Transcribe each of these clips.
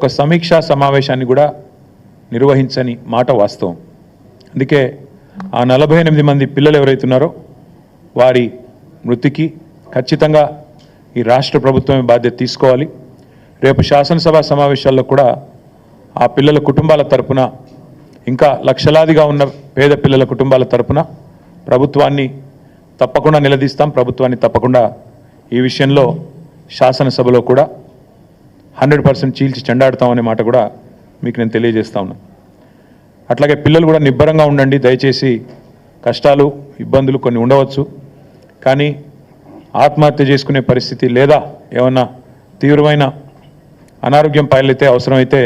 ఒక సమీక్షా సమావేశాన్ని కూడా నిర్వహించని మాట వాస్తవం. అందుకే ఆ 48 మంది పిల్లలు ఎవరైతే ఉన్నారో వారి మృతికి ఖచ్చితంగా ఈ రాష్ట్ర ప్రభుత్వమే బాధ్యత తీసుకోవాలి. రేపు శాసనసభ సమావేశాల్లో కూడా ఆ పిల్లల కుటుంబాల తరపున, ఇంకా లక్షలాదిగా ఉన్న పేద పిల్లల కుటుంబాల తరపున ప్రభుత్వాన్ని తప్పకుండా నిలదీస్తాం. ప్రభుత్వాన్ని తప్పకుండా ఈ విషయంలో శాసనసభలో కూడా 100% చీల్చి చెండాడుతామనే మాట కూడా మీకు నేను తెలియజేస్తా ఉన్నాను. అట్లాగే పిల్లలు కూడా నిబ్బరంగా ఉండండి. దయచేసి కష్టాలు, ఇబ్బందులు కొన్ని ఉండవచ్చు, కానీ ఆత్మహత్య చేసుకునే పరిస్థితి లేదా ఏమన్నా తీవ్రమైన అనారోగ్యం పాలైతే అవసరమైతే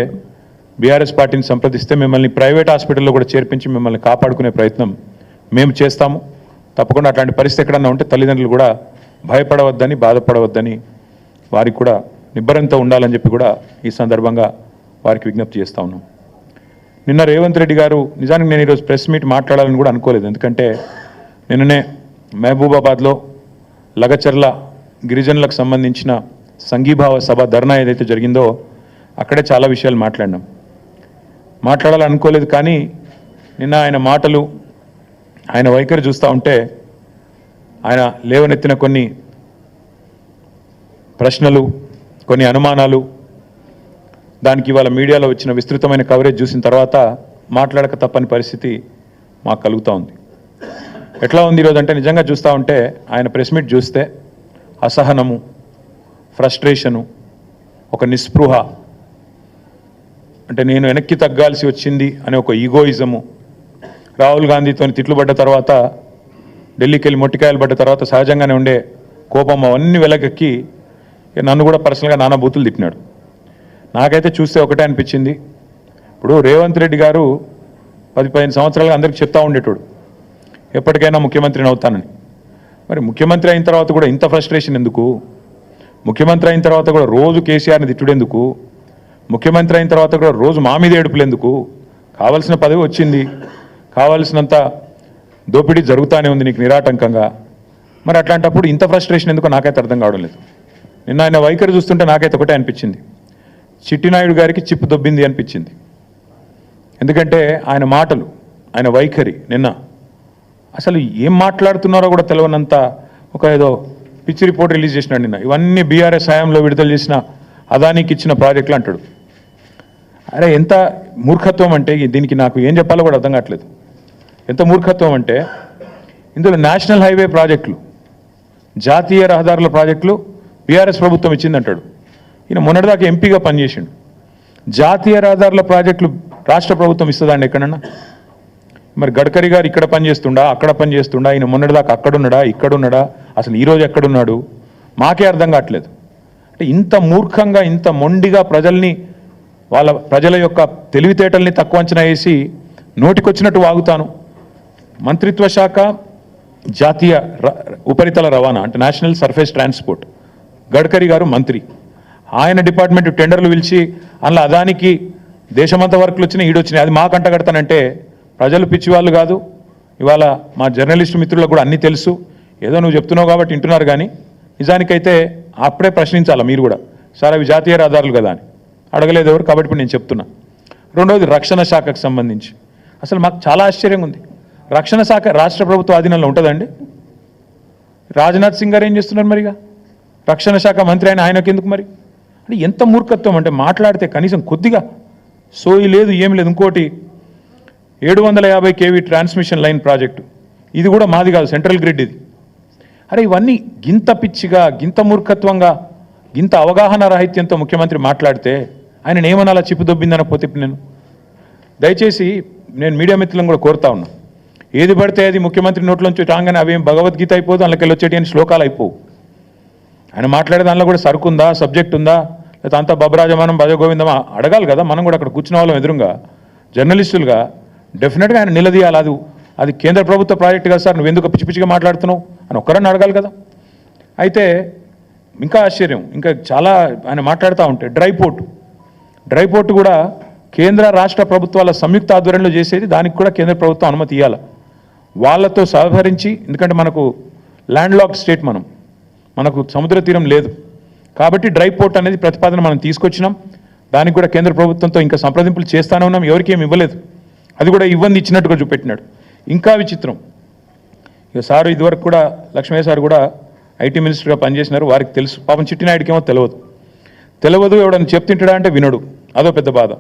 బీఆర్ఎస్ పార్టీని సంప్రదిస్తే మిమ్మల్ని ప్రైవేట్ హాస్పిటల్లో కూడా చేర్పించి మిమ్మల్ని కాపాడుకునే ప్రయత్నం మేము చేస్తాము. తప్పకుండా అట్లాంటి పరిస్థితి ఎక్కడన్నా ఉంటే తల్లిదండ్రులు కూడా భయపడవద్దని, బాధపడవద్దని, వారికి కూడా నిబ్బరంతో ఉండాలని చెప్పి కూడా ఈ సందర్భంగా వారికి విజ్ఞప్తి చేస్తూ ఉన్నాం. నిన్న రేవంత్ రెడ్డి గారు, నిజానికి నేను ఈరోజు ప్రెస్ మీట్ మాట్లాడాలని కూడా అనుకోలేదు, ఎందుకంటే నిన్ననే మహబూబాబాద్లో లగచర్ల గిరిజనులకు సంబంధించిన సంఘీభావ సభ ధర్నా ఏదైతే జరిగిందో అక్కడే చాలా విషయాలు మాట్లాడాలని అనుకోలేదు. కానీ నిన్న ఆయన మాటలు, ఆయన వైఖరి చూస్తూ ఉంటే, ఆయన లేవనెత్తిన కొన్ని ప్రశ్నలు, కొన్ని అనుమానాలు, దానికి ఇవాళ మీడియాలో వచ్చిన విస్తృతమైన కవరేజ్ చూసిన తర్వాత మాట్లాడక తప్పని పరిస్థితి మాకు కలుగుతూ ఉంది. ఎట్లా ఉంది ఈరోజు అంటే, నిజంగా చూస్తూ ఉంటే ఆయన ప్రెస్ మీట్ చూస్తే అసహనము, ఫ్రస్ట్రేషను, ఒక నిస్పృహ, అంటే నేను వెనక్కి తగ్గాల్సి వచ్చింది అనే ఒక ఈగోయిజము, రాహుల్ గాంధీతో తిట్లు పడ్డ తర్వాత, ఢిల్లీకి వెళ్ళి మొట్టికాయలు పడ్డ తర్వాత సహజంగానే ఉండే కోపం అవన్నీ వెలకెక్కి నన్ను కూడా పర్సనల్గా నానా బూతులు తిట్టినాడు. నాకైతే చూస్తే ఒకటే అనిపించింది, ఇప్పుడు రేవంత్ రెడ్డి గారు 10-15 సంవత్సరాలుగా అందరికీ చెప్తా ఉండేటోడు ఎప్పటికైనా ముఖ్యమంత్రిని అవుతానని. మరి ముఖ్యమంత్రి అయిన తర్వాత కూడా ఇంత ఫ్రస్ట్రేషన్ ఎందుకు? ముఖ్యమంత్రి అయిన తర్వాత కూడా రోజు కేసీఆర్ని తిట్టుడెందుకు? ముఖ్యమంత్రి అయిన తర్వాత కూడా రోజు మా మీద ఏడుపులు ఎందుకు? కావాల్సిన పదవి వచ్చింది, కావాల్సినంత దోపిడీ జరుగుతూనే ఉంది నీకు నిరాటంకంగా. మరి అట్లాంటప్పుడు ఇంత ఫ్రస్ట్రేషన్ ఎందుకో నాకైతే అర్థం కావడం లేదు. నిన్న ఆయన వైఖరి చూస్తుంటే నాకైతే ఒకటే అనిపించింది, చిట్టినాయుడు గారికి చిప్పు దొబ్బింది అనిపించింది. ఎందుకంటే ఆయన మాటలు, ఆయన వైఖరి నిన్న అసలు ఏం మాట్లాడుతున్నారో కూడా తెలియనంత ఒక ఏదో పిచ్చి రిపోర్ట్ రిలీజ్ చేసినాడు నిన్న. ఇవన్నీ బీఆర్ఎస్ హయాంలో విడుదల చేసిన అదానికి ఇచ్చిన ప్రాజెక్టులు అంటాడు. అరే ఎంత మూర్ఖత్వం అంటే, దీనికి నాకు ఏం చెప్పాలో కూడా అర్థం కావట్లేదు. ఎంత మూర్ఖత్వం అంటే, ఇందులో నేషనల్ హైవే ప్రాజెక్టులు, జాతీయ రహదారుల ప్రాజెక్టులు బీఆర్ఎస్ ప్రభుత్వం ఇచ్చిందంటాడు. ఈయన మొన్నటిదాకా ఎంపీగా పనిచేసిండు. జాతీయ రహదారుల ప్రాజెక్టులు రాష్ట్ర ప్రభుత్వం ఇస్తుందండి ఎక్కడన్నా? మరి గడ్కరీ గారు ఇక్కడ పనిచేస్తుండా, అక్కడ పనిచేస్తుండా? ఈయన మొన్నటిదాకా అక్కడున్నాడా, ఇక్కడున్నాడా? అసలు ఈరోజు ఎక్కడున్నాడు? మాకే అర్థం కావట్లేదు. అంటే ఇంత మూర్ఖంగా, ఇంత మొండిగా ప్రజల యొక్క తెలివితేటల్ని తక్కువ అంచనా వేసి నోటికొచ్చినట్టు వాగుతాను. మంత్రిత్వ శాఖ జాతీయ ఉపరితల రవాణా అంటే నేషనల్ సర్ఫేస్ ట్రాన్స్పోర్ట్, గడ్కరీ గారు మంత్రి. ఆయన డిపార్ట్మెంట్ టెండర్లు పిలిచి అందులో అదానికి దేశమంతా వర్కులు వచ్చినాయి, ఈడొచ్చినాయి. అది మా కంట కడతానంటే ప్రజలు పిచ్చివాళ్ళు కాదు. ఇవాళ మా జర్నలిస్టు మిత్రులకు కూడా అన్నీ తెలుసు. ఏదో నువ్వు చెప్తున్నావు కాబట్టి వింటున్నారు, కానీ నిజానికైతే అప్పుడే ప్రశ్నించాలా మీరు కూడా, సార్ అవి జాతీయ రహదారులు కదా అని. అడగలేదు ఎవరు, కాబట్టి ఇప్పుడు నేను చెప్తున్నా. రెండవది రక్షణ శాఖకు సంబంధించి అసలు మాకు చాలా ఆశ్చర్యంగా ఉంది. రక్షణ శాఖ రాష్ట్ర ప్రభుత్వ ఆధీనంలో ఉంటుందండి. రాజ్నాథ్ సింగ్ గారు ఏం చేస్తున్నారు మరిగా? రక్షణ శాఖ మంత్రి ఆయనకి ఎందుకు మరి? అంటే ఎంత మూర్ఖత్వం అంటే, మాట్లాడితే కనీసం కొద్దిగా సోయి లేదు, ఏమి లేదు. ఇంకోటి 750 kV ట్రాన్స్మిషన్ లైన్ ప్రాజెక్టు, ఇది కూడా మాది కాదు, సెంట్రల్ గ్రిడ్ ఇది. అరే ఇవన్నీ గింత పిచ్చిగా, గింత మూర్ఖత్వంగా, గింత అవగాహన రాహిత్యంతో ముఖ్యమంత్రి మాట్లాడితే ఆయన ఏమనాలా? చిప్పు దొబ్బిందనకపోతే ఇప్పుడు దయచేసి నేను మీడియా మిత్రులను కూడా కోరుతా ఉన్నా, ఏది పడితే అది ముఖ్యమంత్రి నోట్లోంచి రాగానే అవేం భగవద్గీత అయిపోదు, అందులోకి వచ్చేటి అని శ్లోకాలు అయిపోవు. ఆయన మాట్లాడే దానిలో కూడా సరుకుందా, సబ్జెక్ట్ ఉందా, లేదా అంతా బబరాజమానం భజగోవిందమా అడగాలి కదా. మనం కూడా అక్కడ కూర్చున్న వాళ్ళం ఎదురుగా జర్నలిస్టులుగా డెఫినెట్గా ఆయన నిలదీయాలి. అది కేంద్ర ప్రభుత్వ ప్రాజెక్టు కదా సార్, నువ్వు ఎందుకు పిచ్చి పిచ్చిగా మాట్లాడుతున్నావు అని ఒక్కరన్నా అడగాలి కదా. అయితే ఇంకా ఆశ్చర్యం, ఇంకా చాలా ఆయన మాట్లాడుతూ ఉంటే డ్రై పోర్టు కూడా కేంద్ర రాష్ట్ర ప్రభుత్వాల సంయుక్త ఆధ్వర్యంలో చేసేది, దానికి కూడా కేంద్ర ప్రభుత్వం అనుమతి ఇవ్వాలి. వాళ్ళతో సహకరించి, ఎందుకంటే మనకు ల్యాండ్ లాక్ స్టేట్, మనకు సముద్ర తీరం లేదు కాబట్టి డ్రై పోర్ట్ అనేది ప్రతిపాదన మనం తీసుకొచ్చినాం. దానికి కూడా కేంద్ర ప్రభుత్వంతో ఇంకా సంప్రదింపులు చేస్తానే ఉన్నాం, ఎవరికి ఏమి ఇవ్వలేదు. అది కూడా ఇవ్వంది ఇచ్చినట్టుగా చూపెట్టినాడు. ఇంకా విచిత్రం, ఇక సారు ఇదివరకు కూడా లక్ష్మయ్య సార్ కూడా ఐటీ మినిస్టర్గా పనిచేసినారు, వారికి తెలుసు. పాపం చిట్టినాయుడికి ఏమో తెలియదు, ఎవడని చెప్తుంటాడా అంటే వినడు, అదో పెద్ద బాధ.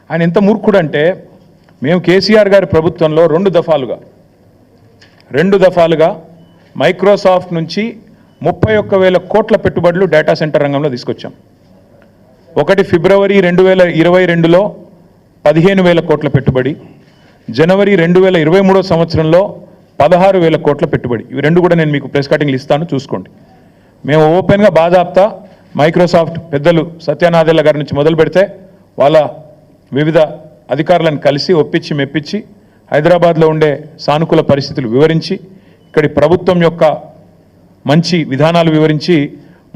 ఆయన ఎంత మూర్ఖుడు అంటే, మేము కేసీఆర్ గారి ప్రభుత్వంలో రెండు దఫాలుగా మైక్రోసాఫ్ట్ నుంచి 31,000 కోట్ల పెట్టుబడులు డేటా సెంటర్ రంగంలో తీసుకొచ్చాం. ఒకటి ఫిబ్రవరి 2022లో 15,000 కోట్ల పెట్టుబడి, జనవరి 2023 సంవత్సరంలో 16,000 కోట్ల పెట్టుబడి. ఇవి రెండు కూడా నేను మీకు ప్రెస్ కటింగ్లు ఇస్తాను, చూసుకోండి. మేము ఓపెన్గా బాజాప్తా మైక్రోసాఫ్ట్ పెద్దలు సత్యనాదెల్ల గారి నుంచి మొదలు పెడితే వాళ్ళ వివిధ అధికారులను కలిసి ఒప్పించి మెప్పించి హైదరాబాద్లో ఉండే సానుకూల పరిస్థితులు వివరించి, ఇక్కడి ప్రభుత్వం యొక్క మంచి విధానాలు వివరించి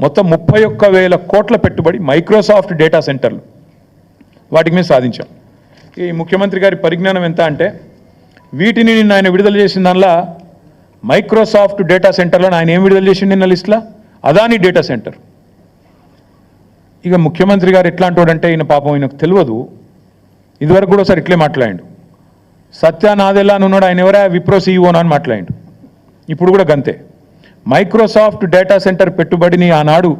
మొత్తం 31,000 కోట్ల పెట్టుబడి మైక్రోసాఫ్ట్ డేటా సెంటర్లు, వాటికి మేము సాధించాం. ఈ ముఖ్యమంత్రి గారి పరిజ్ఞానం ఎంత అంటే, వీటిని నిన్న ఆయన విడుదల చేసిన దానిలో మైక్రోసాఫ్ట్ డేటా సెంటర్లను ఆయన ఏం విడుదల చేసిండు నిన్న లిస్టులో? Adani data centre. ఇక ముఖ్యమంత్రి గారు ఎట్లాంటి వాడంటే, ఈయన పాపం ఈయనకు తెలియదు, ఇదివరకు కూడా ఒకసారి ఇట్లే మాట్లాడిండు. సత్యనాదెల్లా అని ఉన్నాడు, ఆయన ఎవరా విప్రో సీఈఓనా అని మాట్లాడిండు. ఇప్పుడు కూడా గంతే. మైక్రోసాఫ్ట్ డేటా సెంటర్ పెట్టుబడిని ఆనాడు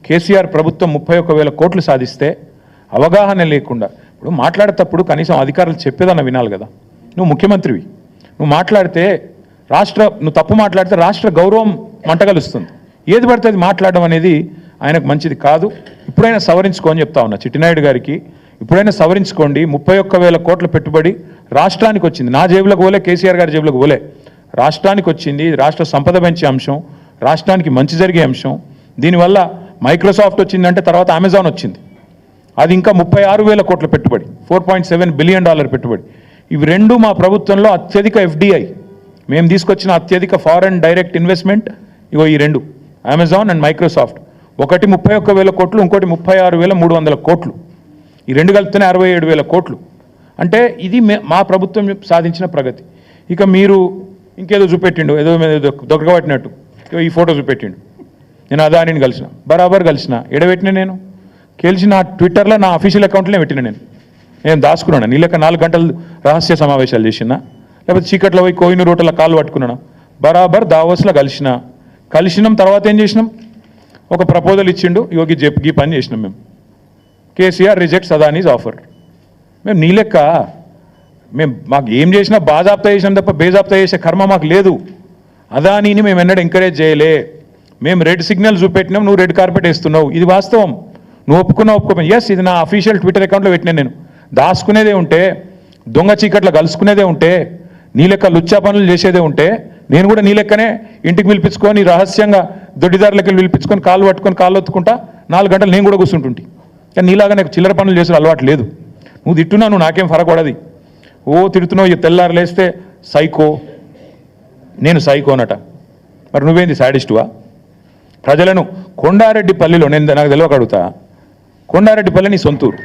కేసీఆర్ ప్రభుత్వం 31,000 కోట్లు సాధిస్తే అవగాహన లేకుండా, ఇప్పుడు మాట్లాడేటప్పుడు కనీసం అధికారులు చెప్పేదన్న వినాలి కదా. నువ్వు ముఖ్యమంత్రివి, నువ్వు మాట్లాడితే నువ్వు తప్పు మాట్లాడితే రాష్ట్ర గౌరవం మంటగలుస్తుంది. ఏది పడితే అది మాట్లాడడం అనేది ఆయనకు మంచిది కాదు. ఇప్పుడైనా సవరించుకోని చెప్తా ఉన్నా చిట్టినాయుడు గారికి, ఇప్పుడైనా సవరించుకోండి. 31,000 కోట్ల పెట్టుబడి రాష్ట్రానికి వచ్చింది, నా జేబులకు పోలే, కేసీఆర్ గారి జేబులకు పోలే, రాష్ట్రానికి వచ్చింది. రాష్ట్ర సంపద పెంచే అంశం, రాష్ట్రానికి మంచి జరిగే అంశం. దీనివల్ల మైక్రోసాఫ్ట్ వచ్చిందంటే తర్వాత అమెజాన్ వచ్చింది, అది ఇంకా 36,000 కోట్ల పెట్టుబడి, $4.7 బిలియన్ పెట్టుబడి. ఇవి రెండు మా ప్రభుత్వంలో అత్యధిక FDI, మేము తీసుకొచ్చిన అత్యధిక ఫారెన్ డైరెక్ట్ ఇన్వెస్ట్మెంట్. ఇగో ఈ రెండు, అమెజాన్ అండ్ మైక్రోసాఫ్ట్. ఒకటి 31,000 కోట్లు, ఇంకోటి 36,300 కోట్లు. ఈ రెండు కలిపితేనే 67,000 కోట్లు. అంటే ఇది మా ప్రభుత్వం సాధించిన ప్రగతి. ఇక మీరు ఇంకేదో చూపెట్టిండు, ఏదో దొరకబట్టినట్టు ఈ ఫోటో చూపెట్టిండు. నేను అదానిని కలిసిన, బరాబర్ కలిసిన. ఎడబెట్టిన నేను కలిసి నా ట్విట్టర్లో నా అఫీషియల్ అకౌంట్లోనే పెట్టిన. నేను దాచుకున్నాను. నీళ్ళక 4 గంటలు రహస్య సమావేశాలు చేసినా, లేకపోతే చీకట్లో పోయి కోహినూరు రోడ్ల కాళ్ళు పట్టుకున్నాను. బరాబర్ దావోస్లో కలిసినాం. తర్వాత ఏం చేసినాం, ఒక ప్రపోజల్ ఇచ్చిండు, యోగి ఈ పని చేసినాం మేము. KCR rejects Adanis offer. మేము నీ లెక్క మాకు ఏం చేసినా బాజాప్తా చేసినాం తప్ప బేజాప్తా చేసే కర్మ మాకు లేదు. అదానీని మేము ఎన్నడూ ఎంకరేజ్ చేయలే. మేము రెడ్ సిగ్నల్ చూపెట్టినాం, నువ్వు రెడ్ కార్పెట్ వేస్తున్నావు. ఇది వాస్తవం, నువ్వు ఒప్పుకోపోయి. ఎస్, ఇది నా అఫీషియల్ ట్విట్టర్ అకౌంట్లో పెట్టినా. నేను దాచుకునేదే ఉంటే, దొంగ చీకట్లో కలుసుకునేదే ఉంటే, నీ లెక్క లుచ్చా పనులు చేసేదే ఉంటే, నేను కూడా నీ లెక్కనే ఇంటికి పిలిపించుకొని రహస్యంగా దొడ్డిదారులకి పిలిపించుకొని కాళ్ళు పట్టుకొని కాళ్ళు ఒత్తుకుంటా 4 గంటలు నేను కూడా కూర్చుంటుంటి. కానీ నీలాగా నాకు చిల్లర పనులు చేసే అలవాటు లేదు. నువ్వు తిట్టున్నావు, నువ్వు నాకేం ఫరకూడదు. తిడుతున్నావు, ఇక తెల్లారు లేస్తే సైకో, నేను సైకోనట. మరి నువ్వేంది సాడిస్టువా? ప్రజలను కొండారెడ్డిపల్లిలో, నేను నాకు తెలియక అడుగుతా, కొండారెడ్డిపల్లి నీ సొంతూరు,